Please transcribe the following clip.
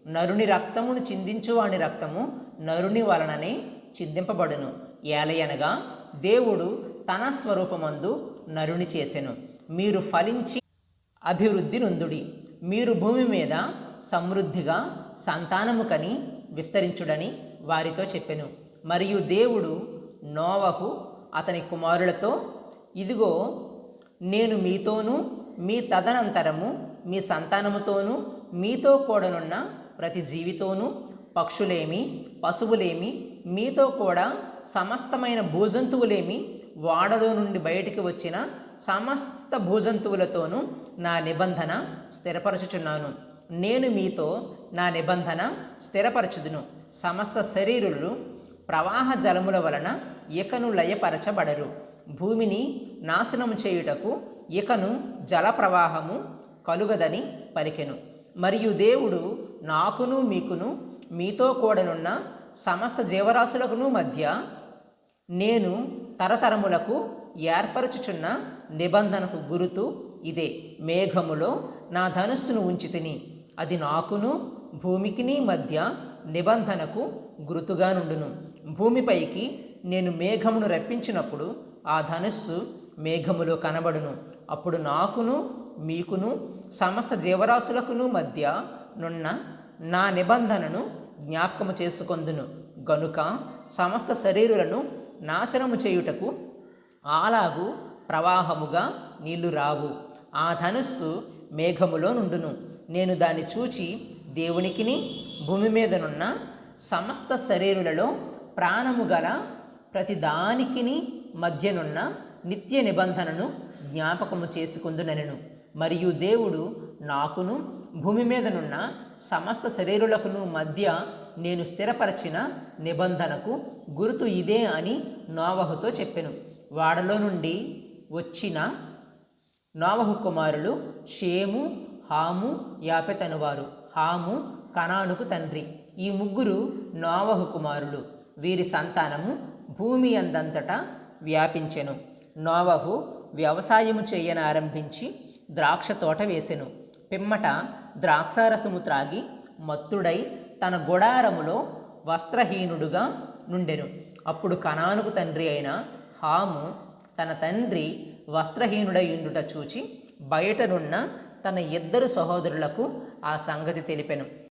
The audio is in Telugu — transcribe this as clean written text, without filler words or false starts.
నరుని రక్తమును చిందించువాని రక్తము నరుని వలననే చిందింపబడును. ఏలయనగా దేవుడు తన స్వరూపమందు నరుని చేసెను. మీరు ఫలించి అభివృద్ధి నొందుడి. మీరు భూమి మీద సమృద్ధిగా సంతానము కని విస్తరించుడని వారితో చెప్పెను. మరియు దేవుడు నోవహు అతని కుమారులతో, ఇదిగో, నేను మీతోనూ మీ తదనంతరము మీ సంతానముతోనూ మీతో కూడనున్న ప్రతి జీవితోనూ, పక్షులేమి పశువులేమి మీతో కూడా సమస్తమైన భూజంతువులేమి వాడలో నుండి బయటికి వచ్చిన సమస్త భూజంతువులతోనూ నా నిబంధన స్థిరపరచుచున్నాను. నేను మీతో నా నిబంధన స్థిరపరచుదును. సమస్త శరీరులు ప్రవాహ జలముల వలన ఇకను లయపరచబడరు. భూమిని నాశనము చేయుటకు ఇకను జల ప్రవాహము కలుగదని పలికెను. మరియు దేవుడు నాకును మీకును మీతో కూడనున్న సమస్త జీవరాశులకును మధ్య నేను తరతరములకు ఏర్పరచుచున్న నిబంధనకు గురుతు ఇదే. మేఘములో నా ధనుస్సును ఉంచితిని, అది నాకును భూమికిని మధ్య నిబంధనకు గురుతుగా నుండును. భూమిపైకి నేను మేఘమును రప్పించినప్పుడు ఆ ధనుస్సు మేఘములో కనబడును. అప్పుడు నాకును మీకును సమస్త జీవరాశులకును మధ్య నున్న నా నిబంధనను జ్ఞాపకము చేసుకొందును. గనుక సమస్త శరీరులను నాశనము చేయుటకు అలాగు ప్రవాహముగా నీళ్లు రావు. ఆ ధనుస్సు మేఘములో నుండును. నేను దాన్ని చూచి దేవునికిని భూమి మీదనున్న సమస్త శరీరులలో ప్రాణము గల ప్రతి దానికిని మధ్యనున్న నిత్య నిబంధనను జ్ఞాపకము చేసుకుందునెను. మరియు దేవుడు నాకును భూమి మీదనున్న సమస్త శరీరులకును మధ్య నేను స్థిరపరచిన నిబంధనకు గుర్తు ఇదే అని నోవహుతో చెప్పెను. వాడలో నుండి వచ్చిన నోవహు కుమారులు షేము, హాము, యాపెతు అనువారు. హాము కనానుకు తండ్రి. ఈ ముగ్గురు నోవహు కుమారులు. వీరి సంతానము భూమి అందంతటా వ్యాపించెను. నోవహు వ్యవసాయము చేయనారంభించి ద్రాక్ష తోట వేసెను. పిమ్మట ద్రాక్షారసము త్రాగి మత్తుడై తన గుడారములో వస్త్రహీనుడుగా నుండెను. అప్పుడు కనానుకు తండ్రి అయిన హాము తన తండ్రి వస్త్రహీనుడై ఉండుట చూచి బయటనున్న తన ఇద్దరు సహోదరులకు ఆ సంగతి తెలిపెను.